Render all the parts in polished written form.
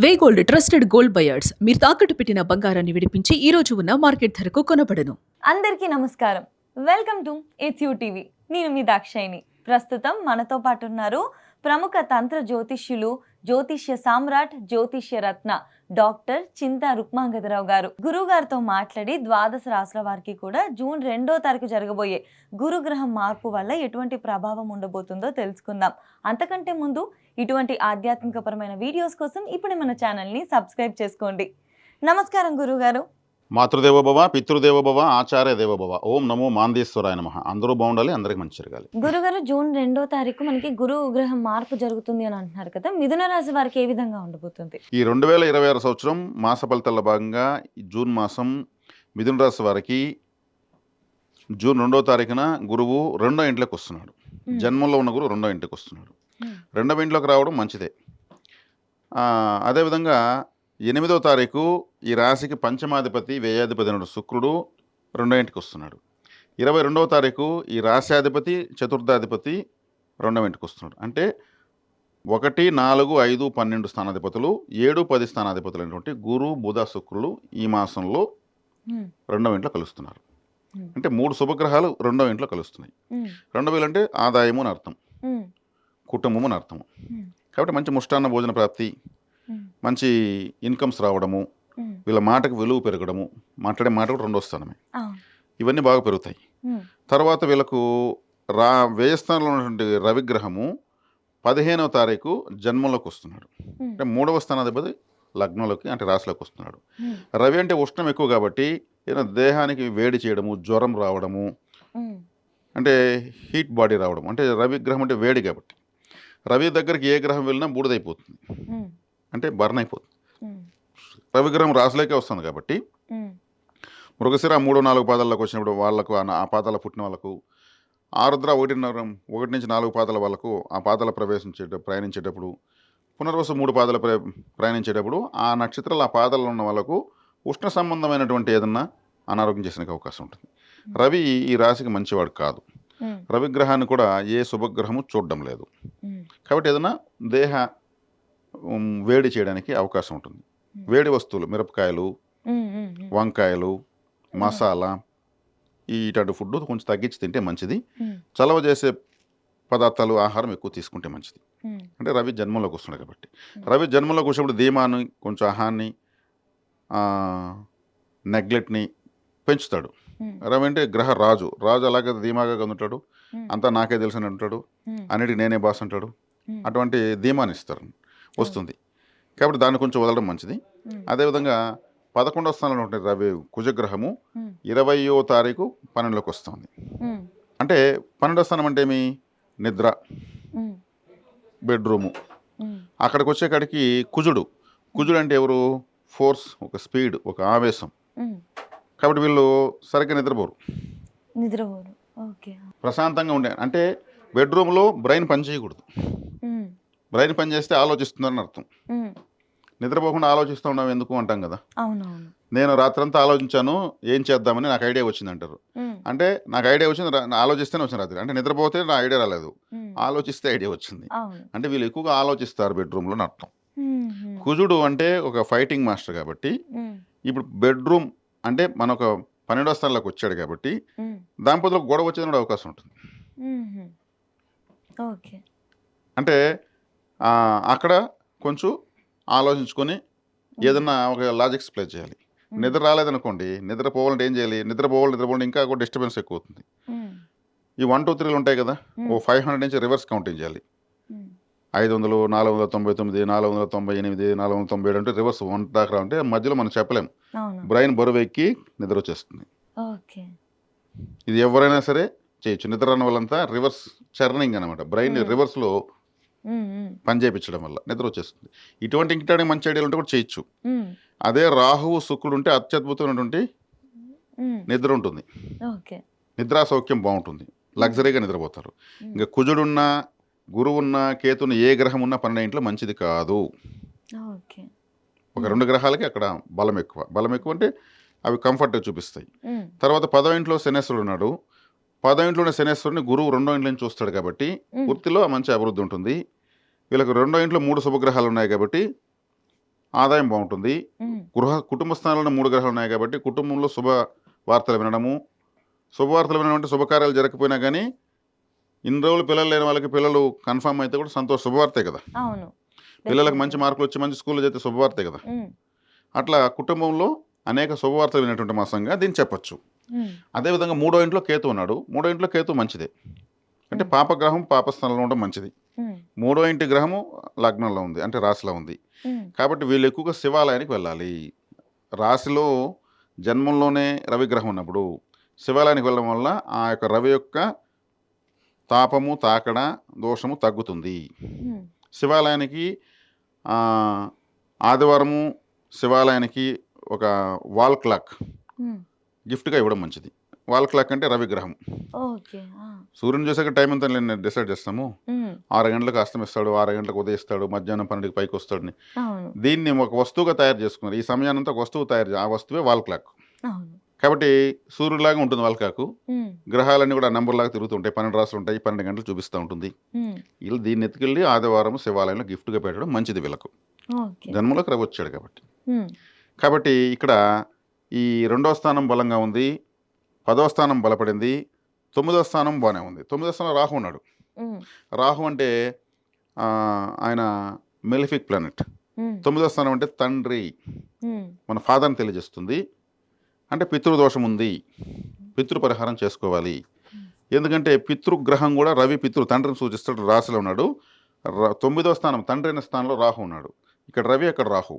వేగోల్డ్ trusted gold buyers మీరు తాకట్టు పెట్టిన బంగారాన్ని విడిపించి ఈ రోజు ఉన్న మార్కెట్ ధరకు కొనబడను. అందరికీ నమస్కారం. Welcome to it's you TV. నేను మీ దాక్షాయిని. ప్రస్తుతం మనతో పాటు ఉన్నారు ప్రముఖ తంత్ర జ్యోతిష్యులు, జ్యోతిష్య సామ్రాట్, జ్యోతిష్య రత్న డాక్టర్ చింతా రుక్మాంగదరావు గారు. గురువు గారితో మాట్లాడి ద్వాదశ రాశుల వారికి కూడా జూన్ 2వ తారీఖు జరగబోయే గురుగ్రహం మార్పు వల్ల ఎటువంటి ప్రభావం ఉండబోతుందో తెలుసుకుందాం. అంతకంటే ముందు ఇటువంటి ఆధ్యాత్మికపరమైన వీడియోస్ కోసం ఇప్పుడు మన ఛానల్ని సబ్స్క్రైబ్ చేసుకోండి. నమస్కారం గురుగారు. మాతృదేవోభవ, పితృదేవోభవ, ఆచార్య దేవోభవ. ఓం నమో మాందేశ్వరాయ నమః. అందరూ బాగుండాలి, అందరికి మంచి జరగాలి. గురుగారు, జూన్ 2వ తారీఖు మనకి గురు గ్రహం మార్పు జరుగుతుంది అని అంటున్నారు కదా, మిథున రాశి వారికి ఏ విధంగా ఉండబోతుంది? ఈ 2026 సంవత్సరం మాస ఫలితాల భాగంగా జూన్ మాసం మిథున రాశి వారికి జూన్ 2వ తారీఖున గురువు 2వ ఇంట్లోకి వస్తున్నాడు. జన్మంలో ఉన్న గురువు 2వ ఇంటికి వస్తున్నాడు. 2వ ఇంట్లోకి రావడం మంచిదే. అదేవిధంగా 8వ తారీఖు ఈ రాశికి పంచమాధిపతి, వ్యయాధిపతి అయిన శుక్రుడు 2వ ఇంటికి వస్తున్నాడు. 22వ తారీఖు ఈ రాశ్యాధిపతి, చతుర్థాధిపతి 2వ ఇంటికి వస్తున్నాడు. అంటే 1, 4, 5, 12 స్థానాధిపతులు, 7, 10 స్థానాధిపతులు అయినటువంటి గురు, బుధ, శుక్రులు ఈ మాసంలో 2వ ఇంట్లో కలుస్తున్నారు. అంటే 3 శుభగ్రహాలు 2వ ఇంట్లో కలుస్తున్నాయి. 2వ ఇల్లు అంటే ఆదాయము అని అర్థం, కుటుంబము అని అర్థము. కాబట్టి మంచి ముష్టాన్న భోజన ప్రాప్తి, మంచి ఇన్కమ్స్ రావడము, వీళ్ళ మాటకు విలువ పెరగడము, మాట్లాడే మాట కూడా 2వ స్థానమే, ఇవన్నీ బాగా పెరుగుతాయి. తర్వాత వీళ్ళకు వ్యయస్థానంలో ఉన్నటువంటి రవిగ్రహము 15వ తారీఖు జన్మంలోకి వస్తున్నాడు. అంటే 3వ స్థానాధిపతి లగ్నంలోకి అంటే రాశిలోకి వస్తున్నాడు. రవి అంటే ఉష్ణం ఎక్కువ కాబట్టి ఏదైనా దేహానికి వేడి చేయడము, జ్వరం రావడము, అంటే హీట్ బాడీ రావడం. అంటే రవిగ్రహం అంటే వేడి కాబట్టి రవి దగ్గరికి ఏ గ్రహం వెళ్ళినా బూడిదైపోతుంది, అంటే బర్న్ అయిపోతుంది. రవిగ్రహం రాశిలోకే వస్తుంది కాబట్టి మృగశిర 3, 4 పాదాల్లోకి వచ్చినప్పుడు వాళ్ళకు ఆ పాదాల పుట్టిన వాళ్ళకు, ఆరుద్ర 1 నుంచి 4 పాదాల వాళ్ళకు ఆ పాదాల ప్రయాణించేటప్పుడు, పునర్వసు 3 పాదాల ప్రయాణించేటప్పుడు ఆ నక్షత్రాలు ఆ పాదాల్లో ఉన్న వాళ్ళకు ఉష్ణ సంబంధమైనటువంటి ఏదన్నా అనారోగ్యం చేసే అవకాశం ఉంటుంది. రవి ఈ రాశికి మంచివాడు కాదు. రవిగ్రహాన్ని కూడా ఏ శుభగ్రహము చూడడం లేదు. కాబట్టి ఏదైనా దేహ వేడి చేయడానికి అవకాశం ఉంటుంది. వేడి వస్తువులు, మిరపకాయలు, వంకాయలు, మసాలా, ఇటువంటి ఫుడ్ కొంచెం తగ్గించి తింటే మంచిది. చలవ చేసే పదార్థాలు, ఆహారం ఎక్కువ తీసుకుంటే మంచిది. అంటే రవి జన్మంలోకి వస్తున్నాడు కాబట్టి రవి జన్మంలోకి వచ్చినప్పుడు ధీమాన్ని, కొంచెం అహాన్ని, నెగ్లెక్ట్ని పెంచుతాడు. రవి అంటే గ్రహ రాజు. రాజు అలాగే ధీమాగా ఉంటాడు, అంతా నాకే తెలుసు అని అంటాడు, అన్నిటికి నేనే బాస్ అంటాడు. అటువంటి ధీమాన్ని వస్తుంది. కాబట్టి దాన్ని కొంచెం వదలడం మంచిది. అదేవిధంగా 11వ స్థానంలో ఉంటే రవి కుజగ్రహము 20వ తారీఖు 12లోకి వస్తుంది. అంటే 12వ స్థానం అంటే ఏమి? నిద్ర, బెడ్రూము. అక్కడికి వచ్చేకాడికి కుజుడు అంటే ఎవరు? ఫోర్స్, ఒక స్పీడ్, ఒక ఆవేశం. కాబట్టి వీళ్ళు సరిగ్గా నిద్రపోరు. ప్రశాంతంగా ఉండే, అంటే బెడ్రూమ్లో బ్రెయిన్ పని చేయకూడదు. బ్రెయిన్ పని చేస్తే ఆలోచిస్తుందని అర్థం. నిద్రపోకుండా ఆలోచిస్తూ ఉన్నాం ఎందుకు అంటాం కదా. నేను రాత్రంతా ఆలోచించాను, ఏం చేద్దామని నాకు ఐడియా వచ్చింది అంటారు. అంటే నాకు ఐడియా వచ్చింది, ఆలోచిస్తేనే వచ్చింది రాత్రి. అంటే నిద్రపోతే నా ఐడియా రాలేదు, ఆలోచిస్తే ఐడియా వచ్చింది. అంటే వీళ్ళు ఎక్కువగా ఆలోచిస్తారు బెడ్రూమ్లో అని అర్థం. కుజుడు అంటే ఒక ఫైటింగ్ మాస్టర్ కాబట్టి ఇప్పుడు బెడ్రూమ్ అంటే మన ఒక 12వ స్థానంలోకి వచ్చాడు కాబట్టి దాంపతిలో గొడవ వచ్చేది కూడా అవకాశం ఉంటుంది. అంటే అక్కడ కొంచెం ఆలోచించుకొని ఏదన్నా ఒక లాజిక్స్ ప్లే చేయాలి. నిద్ర రాలేదనుకోండి, నిద్రపోవాలంటే ఏం చేయాలి? నిద్రపోవాలి ఇంకా కూడా డిస్టర్బెన్స్ ఎక్కువ అవుతుంది. ఈ 1, 2, 3 ఉంటాయి కదా, ఓ 500 నుంచి రివర్స్ కౌంటింగ్ చేయాలి. 500, 499, 498, 497 అంటే రివర్స్ 1 దాకా అంటే మధ్యలో మనం చెప్పలేం. బ్రెయిన్ బరువు ఎక్కి నిద్ర వచ్చేస్తుంది. ఇది ఎవరైనా సరే చేయొచ్చు. నిద్ర రాని వాళ్ళంతా రివర్స్ చర్నింగ్ అనమాట, బ్రెయిన్ రివర్స్లో పని చేయించడం వల్ల నిద్ర వచ్చేస్తుంది. ఇటువంటి మంచి ఐడియాలు ఉంటే కూడా చేయొచ్చు. అదే రాహువు, శుక్రుడు ఉంటే అత్యద్భుతమైనటువంటి నిద్ర ఉంటుంది, నిద్రా సౌఖ్యం బాగుంటుంది, లగ్జరీగా నిద్రపోతారు. ఇంకా కుజుడున్నా, గురువున్నా, కేతున్న ఏ గ్రహం ఉన్నా 12వ ఇంట్లో మంచిది కాదు. ఒక 2 గ్రహాలకి అక్కడ బలం ఎక్కువ అంటే అవి కంఫర్ట్ చూపిస్తాయి. తర్వాత 10వ ఇంట్లో శనేశ్వరుడు ఉన్నాడు. 10వ ఇంట్లోనే శనేశ్వరుని గురువు 2వ ఇంట్లో నుంచి చూస్తాడు కాబట్టి వృత్తిలో మంచి అభివృద్ధి ఉంటుంది. వీళ్ళకి 2వ ఇంట్లో 3 శుభగ్రహాలు ఉన్నాయి కాబట్టి ఆదాయం బాగుంటుంది. కుటుంబ స్థానంలో 3 గ్రహాలు ఉన్నాయి కాబట్టి కుటుంబంలో శుభ వార్తలు వినడము, శుభవార్తలు వినడం అంటే శుభకార్యాలు జరగకపోయినా కానీ ఇన్ని రోజులు పిల్లలు లేని వాళ్ళకి పిల్లలు కన్ఫర్మ్ అయితే కూడా శుభవార్తే కదా. అవును. పిల్లలకు మంచి మార్కులు వచ్చి మంచి స్కూల్లో చేస్తే శుభవార్తే కదా. అట్లా కుటుంబంలో అనేక శుభవార్తలు వినేటువంటి మాసంగా దీన్ని చెప్పొచ్చు. అదేవిధంగా 3వ ఇంట్లో కేతు ఉన్నాడు. 3వ ఇంట్లో కేతు మంచిదే, అంటే పాపగ్రహం పాపస్థానంలో ఉండడం మంచిది. 3వ ఇంటి గ్రహము లగ్నంలో ఉంది, అంటే రాశిలో ఉంది. కాబట్టి వీళ్ళు ఎక్కువగా శివాలయానికి వెళ్ళాలి. రాశిలో జన్మంలోనే రవి గ్రహం ఉన్నప్పుడు శివాలయానికి వెళ్ళడం వల్ల ఆ యొక్క రవి యొక్క తాపము తాకడ దోషము తగ్గుతుంది. శివాలయానికి ఆదివారము శివాలయానికి ఒక వాల్ క్లాక్ గిఫ్ట్గా ఇవ్వడం మంచిది. వాల్ క్లాక్ అంటే రవి గ్రహం. సూర్యుని చూసాక టైం ఎంత నేను డిసైడ్ చేస్తాము. 6 గంటలకు అస్తమిస్తాడు, 6 గంటలకు ఉదయిస్తాడు, మధ్యాహ్నం 12కి పైకి వస్తాడు. దీన్ని ఒక వస్తువుగా తయారు చేసుకున్నారు. ఈ సమయానంతా ఒక వస్తువు తయారు, ఆ వస్తువే వాల్ క్లాక్. కాబట్టి సూర్యుడిలాగా ఉంటుంది వాల్ క్లాక్. గ్రహాలన్నీ కూడా నంబర్ లాగా తిరుగుతుంటాయి. 12 రాసులు ఉంటాయి, 12 గంటలు చూపిస్తూ ఉంటుంది. వీళ్ళు దీన్ని ఎత్తుకెళ్ళి ఆదివారం శివాలయంలో గిఫ్ట్గా పెట్టడం మంచిది వీళ్ళకు. జన్మలోకి రవి వచ్చాడు కాబట్టి. కాబట్టి ఇక్కడ ఈ 2వ స్థానం బలంగా ఉంది, 10వ స్థానం బలపడింది, 9వ స్థానం బాగానే ఉంది. 9వ స్థానం రాహు ఉన్నాడు. రాహు అంటే ఆయన మెలిఫిక్ ప్లానెట్. 9వ స్థానం అంటే తండ్రి, మన ఫాదర్ని తెలియజేస్తుంది. అంటే పితృదోషం ఉంది, పితృ పరిహారం చేసుకోవాలి. ఎందుకంటే పితృగ్రహం కూడా రవి తండ్రిని సూచిస్తాడు. రాశిలో ఉన్నాడు. 9వ స్థానం తండ్రి అయిన స్థానంలో రాహు ఉన్నాడు. ఇక్కడ రవి, అక్కడ రాహు.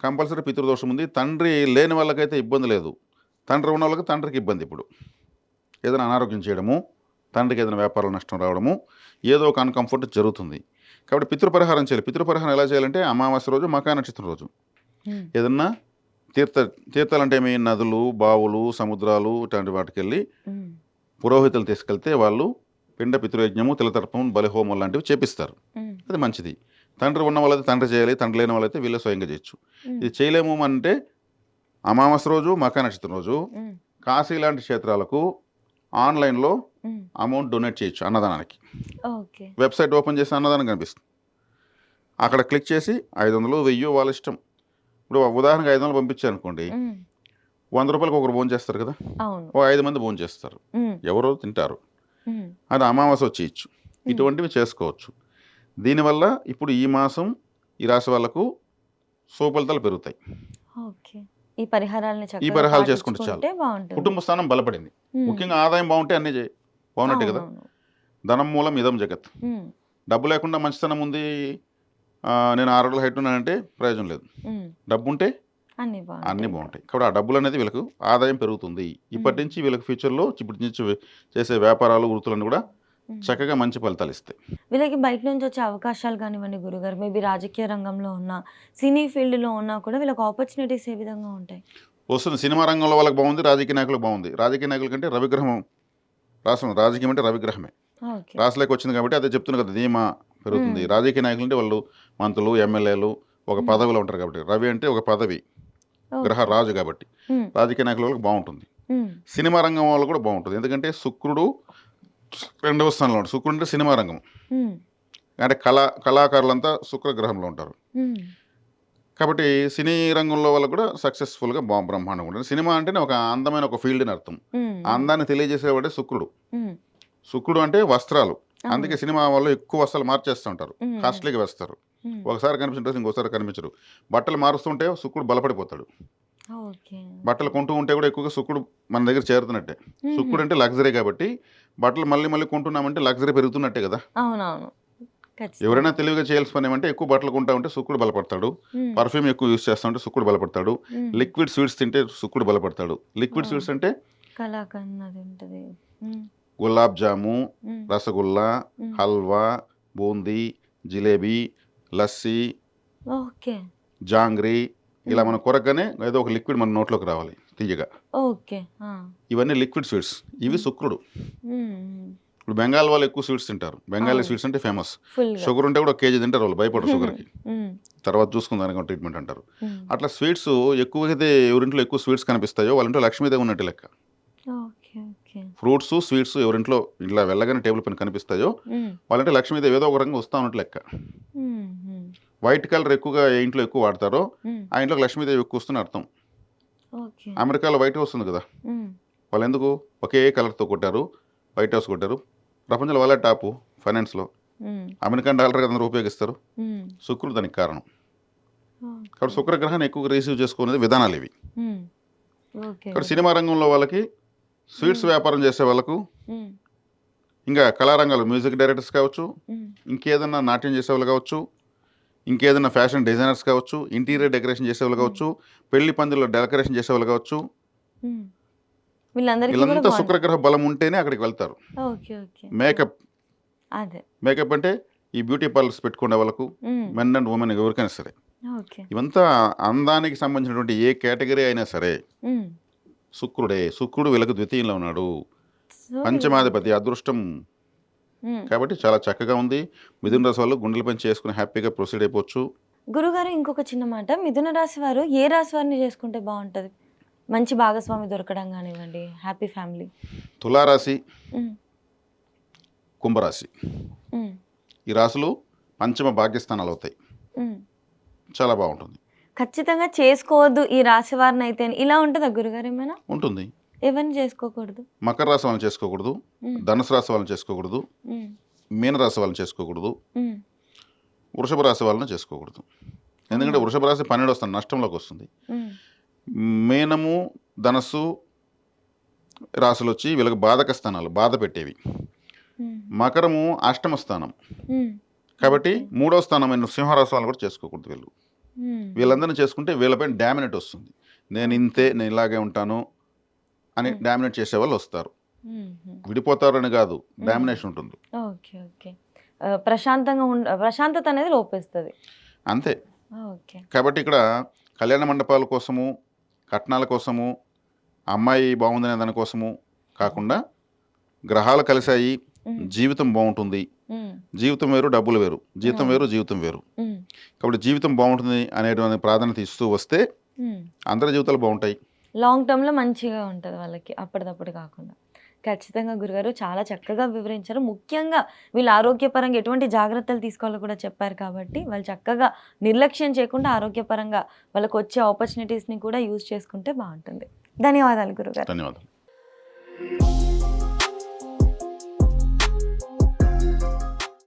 కంపల్సరీ పితృదోషం ఉంది. తండ్రి లేని వాళ్ళకైతే ఇబ్బంది లేదు, తండ్రి ఉన్న వాళ్ళకి తండ్రికి ఇబ్బంది. ఇప్పుడు ఏదైనా అనారోగ్యం చేయడము, తండ్రికి ఏదైనా వ్యాపారాలు నష్టం రావడము, ఏదో ఒక అన్కంఫర్ట్ జరుగుతుంది. కాబట్టి పితృపరిహారం చేయాలి. పితృపరిహారం ఎలా చేయాలంటే అమావాస్య రోజు, మకా నక్షత్రం రోజు ఏదన్నా తీర్థాలు అంటే ఏమి, నదులు, బావులు, సముద్రాలు ఇట్లాంటి వాటికి వెళ్ళి పురోహితులు తీసుకెళ్తే వాళ్ళు పిండ పితృయజ్ఞము, తిలతర్పం, బలిహోమం లాంటివి చేపిస్తారు. అది మంచిది. తండ్రి ఉన్న వాళ్ళైతే తండ్రి చేయాలి, తండ్రి లేని వాళ్ళైతే వీళ్ళే స్వయంగా చేయొచ్చు. ఇది చేయలేము అంటే అమావాస్య రోజు, మకా నక్షత్రం రోజు కాశీ లాంటి క్షేత్రాలకు ఆన్లైన్లో అమౌంట్ డొనేట్ చేయొచ్చు అన్నదానానికి. వెబ్సైట్ ఓపెన్ చేసి అన్నదానం కనిపిస్తుంది. అక్కడ క్లిక్ చేసి 500, 1000 వాళ్ళ ఇష్టం. ఇప్పుడు ఉదాహరణకు 500 పంపించారు అనుకోండి, 100 రూపాయలకు ఒకరు భోజనం చేస్తారు కదా, ఓ 5 మంది భోజనం చేస్తారు, ఎవరో తింటారు. అది అమావాస్య వచ్చేయచ్చు. ఇటువంటివి చేసుకోవచ్చు. దీనివల్ల ఇప్పుడు ఈ మాసం ఈ రాశి వాళ్ళకు ఫలితాలు పెరుగుతాయి. ఈ పరిహారాలు చేసుకుంటే చాలు. కుటుంబ స్థానం బలపడింది. ముఖ్యంగా ఆదాయం బాగుంటే అన్నీ బాగున్నట్టే కదా. ధనం మూలం ఇదం జగత్. డబ్బు లేకుండా మంచితనం ఉంది, నేను 6 అడుగుల హైట్ ఉన్నానంటే ప్రయోజనం లేదు. డబ్బు ఉంటే అన్నీ బాగుంటాయి. కాబట్టి ఆ డబ్బులు అనేది వీళ్ళకు ఆదాయం పెరుగుతుంది. ఇప్పటి నుంచి వీళ్ళకి ఫ్యూచర్లో ఇప్పటి నుంచి చేసే వ్యాపారాలు, వృత్తులను కూడా చక్కగా మంచి ఫలితాలు ఇస్తాయి. వీళ్ళకి బయట నుంచి వచ్చే అవకాశాలు కానివ్వండి గురుగారు, మేబీ రాజకీయ రంగంలో ఉన్న, సినీ ఫీల్డ్లో ఉన్నా కూడా వీళ్ళకి ఆపర్చునిటీస్ ఏ విధంగా ఉంటాయి? వస్తుంది. సినిమా రంగంలో వాళ్ళకి బాగుంది, రాజకీయ నాయకులకు బాగుంది. రాజకీయ నాయకుల కంటే రవిగ్రహం రాష్ట్రం, రాజకీయం అంటే రవిగ్రహమే రాశిలోకి వచ్చింది కాబట్టి అదే చెప్తున్నారు కదా, ధీమా పెరుగుతుంది. రాజకీయ నాయకులు అంటే వాళ్ళు మంత్రులు, ఎమ్మెల్యేలు ఒక పదవిలో ఉంటారు కాబట్టి. రవి అంటే ఒక పదవి, గ్రహ రాజు కాబట్టి రాజకీయ నాయకుల వాళ్ళకి బాగుంటుంది. సినిమా రంగం వాళ్ళు కూడా బాగుంటుంది. ఎందుకంటే శుక్రుడు 2వ స్థానంలో ఉంటాడు. శుక్రుడు అంటే సినిమా రంగం, అంటే కళాకారులంతా శుక్రగ్రహంలో ఉంటారు. కాబట్టి సినీ రంగంలో వాళ్ళకు కూడా సక్సెస్ఫుల్గా బ్రహ్మాండంగా ఉంటుంది. సినిమా అంటేనే ఒక అందమైన ఒక ఫీల్డ్ అని అర్థం. అందాన్ని తెలియజేసేవాడే శుక్రుడు. శుక్రుడు అంటే వస్త్రాలు. అందుకే సినిమా వాళ్ళు ఎక్కువ వస్త్రాలు మార్చేస్తూ ఉంటారు, కాస్ట్లీగా వేస్తారు. ఒకసారి కనిపించిన ఇంకోసారి కనిపించరు. బట్టలు మారుస్తుంటే శుక్రుడు బలపడిపోతాడు. బట్టలు కొంటూ ఉంటే కూడా ఎక్కువగా శుక్రుడు మన దగ్గర చేరుతున్నట్టే. శుక్రుడు అంటే లగ్జరీ కాబట్టి బట్టలు మళ్ళీ మళ్ళీ కొంటున్నామంటే లగ్జరీ పెరుగుతున్నట్టే కదా. ఎవరైనా తెలివిగా చేయాల్సిన పని ఏమంటే ఎక్కువ బట్టలు కొంటా ఉంటే శుక్రుడు బలపడతాడు. పర్ఫ్యూమ్ ఎక్కువ యూజ్ చేస్తా ఉంటే శుక్రుడు బలపడతాడు. లిక్విడ్ స్వీట్స్ తింటే శుక్రుడు బలపడతాడు. లిక్విడ్ స్వీట్స్ అంటే గులాబ్ జాము, రసగుల్లా, హల్వా, బూందీ, జిలేబీ, లస్సీ, జాంగ్రీ, ఇలా మనం కొరగానే ఏదో ఒక లిక్విడ్ మన నోట్లోకి రావాలి తీయగా. ఇవన్నీ లిక్విడ్ స్వీట్స్. ఇవి శుక్రుడు. ఇప్పుడు బెంగాల్ వాళ్ళు ఎక్కువ స్వీట్స్ తింటారు. బెంగాలీ స్వీట్స్ అంటే ఫేమస్. షుగర్ ఉంటే కూడా 1 కేజీ తింటారు వాళ్ళు, భయపడరు షుగర్కి. తర్వాత చూసుకుందానికి ట్రీట్మెంట్ అంటారు. అట్లా స్వీట్స్ ఎక్కువైతే ఎవరింట్లో ఎక్కువ స్వీట్స్ కనిపిస్తాయో వాళ్ళంట్లో లక్ష్మీదేవి ఉన్నట్టు లెక్క. ఫ్రూట్స్, స్వీట్స్ ఎవరింట్లో ఇట్లా వెళ్ళగానే టేబుల్ పైన కనిపిస్తాయో వాళ్ళంటే లక్ష్మీదేవి ఏదో ఒక రకంగా వస్తూ ఉన్నట్టు లెక్క. వైట్ కలర్ ఎక్కువగా ఏ ఇంట్లో ఎక్కువ వాడతారో ఉమ్, ఆ ఇంట్లోకి లక్ష్మీదేవి ఎక్కువ వస్తుంది అర్థం. ఓకే. అమెరికాలో వైట్ హౌస్ ఉంది కదా, ఉమ్, వాళ్ళు ఎందుకు ఒకే కలర్తో కొట్టారు, వైట్ హౌస్ కొట్టారు. ప్రపంచంలో వాళ్ళే టాపు ఫైనాన్స్లో. ఉమ్, అమెరికన్ డాలర్ అందరూ ఉపయోగిస్తారు. ఉమ్, శుక్రుడు దానికి కారణం. ఓకే. కాబట్టి శుక్రగ్రహాన్ని ఎక్కువగా రిసీవ్ చేసుకునేది విధానాలు ఇవి. ఉమ్, ఓకే ఇక్కడ గురు. సినిమా రంగంలో వాళ్ళకి, స్వీట్స్ వ్యాపారం చేసే వాళ్ళకు, ఉమ్, ఇంకా కళారంగాలు మ్యూజిక్ డైరెక్టర్స్ కావచ్చు, ఉమ్, ఇంకేదన్నా నాట్యం చేసేవాళ్ళు కావచ్చు, ఇంకేదన్నా ఫ్యాషన్ డిజైనర్స్ కావచ్చు, ఇంటీరియర్ డెకరేషన్ చేసేవాళ్ళు కావచ్చు, పెళ్లి పందిల్లో డెకరేషన్ చేసేవాళ్ళు కావచ్చు, ఉమ్. వీళ్ళందరికీ కూడా వీళ్ళంతా బాగుంటుంది. శుక్రగ్రహ బలం ఉంటేనే అక్కడికి వెళ్తారు. Okay okay. మేకప్ అదే. మేకప్ అంటే ఈ బ్యూటీ పార్లర్స్ పెట్టుకునే వాళ్ళకు, ఉమ్, మెన్ అండ్ ఉమెన్ ఎవరికైనా సరే, ఓకే. ఇవంతా అందానికి సంబంధించినటువంటి ఏ కేటగిరీ అయినా సరే ఉమ్, శుక్రుడే. శుక్రుడు వీళ్ళకు ద్వితీయంలో ఉన్నాడు, సో పంచమాధిపతి, అదృష్టం. ఉమ్. కాబట్టి చాలా చక్కగా ఉంది. మిథున రాశి వాళ్ళు గుండెల పని చేసుకుని హ్యాపీగా ప్రొసీడ్ అయిపోవచ్చు. గురుగారు ఇంకొక చిన్న మాట, మిథున రాశి వారు ఏ రాశి వారిని చేసుకుంటే బాగుంటుంది? మంచి భాగస్వామి దొరకడం కానివ్వండి, హ్యాపీ ఫ్యామిలీ. తులారాశి, ఉమ్, కుంభరాశి, ఉమ్, ఈ రాశులు పంచమ భాగ్యస్థానాలు అవుతాయి. ఉమ్. చాలా బాగుంటుంది. ఖచ్చితంగా చేసుకోవద్దు ఈ రాశి వారిని అయితే అని ఇలా ఉంటుందా గురుగారు ఏమైనా? ఉంటుంది. ఎవరిని చేసుకోకూడదు? మకర రాశి వాళ్ళని చేసుకోకూడదు, ఉమ్, ధనుసు రాశి వాళ్ళని చేసుకోకూడదు, ఉమ్, మీనరాశి వాళ్ళని చేసుకోకూడదు, ఉమ్. వృషభ రాశి వాళ్ళని చేసుకోకూడదు. ఎందుకంటే వృషభ రాశి 12 వస్తుంది, నష్టంలోకి వస్తుంది. ఉమ్, మీనము, ధనస్సు రాశులు వచ్చి వీళ్ళకి బాధక స్థానాలు, బాధ పెట్టేవి. ఉమ్, మకరము అష్టమ స్థానం, ఉమ్. కాబట్టి ఓకే. 3వ స్థానమైన సింహరాశి వాళ్ళని కూడా చేసుకోకూడదు. వీళ్ళు ఉమ్, వీళ్ళందరినీ చేసుకుంటే వీళ్ళపైన డామినేట్ వస్తుంది. నేను ఇంతే, నేను ఇలాగే ఉంటాను అని డామినేట్ చేసే వాళ్ళు వస్తారు. ఉమ్, ఉమ్. విడిపోతారని కాదు, డామినేషన్ ఉంటుంది. Okay okay. ప్రశాంతత అనేది లోపిస్తుంది. అంతే. ఓకే. కాబట్టి ఇక్కడ కళ్యాణ మండపాల కోసము, కట్నాల కోసము, అమ్మాయి బాగుందనే దానికోసము కాకుండా గ్రహాలు కలిశాయి, ఉమ్, జీవితం బాగుంటుంది. ఉమ్, జీవితం వేరు, డబ్బులు వేరు. జీతం వేరు, జీవితం వేరు. ఉమ్, కాబట్టి జీవితం బాగుంటుంది అనేటువంటి ప్రాధాన్యత ఇస్తూ వస్తే ఉమ్. అందరి జీవితాలు బాగుంటాయి. లాంగ్ టర్మ్లో మంచిగా ఉంటుంది వాళ్ళకి, అప్పటిదప్పుడు కాకుండా. ఖచ్చితంగా గురుగారు చాలా చక్కగా వివరించారు. ముఖ్యంగా వీళ్ళు ఆరోగ్యపరంగా ఎటువంటి జాగ్రత్తలు తీసుకోవాలో కూడా చెప్పారు. కాబట్టి వాళ్ళు చక్కగా నిర్లక్ష్యం చేయకుండా ఆరోగ్యపరంగా వాళ్ళకు వచ్చే ఆపర్చునిటీస్ని కూడా యూజ్ చేసుకుంటే బాగుంటుంది. ధన్యవాదాలు గురుగారు. ధన్యవాదాలు.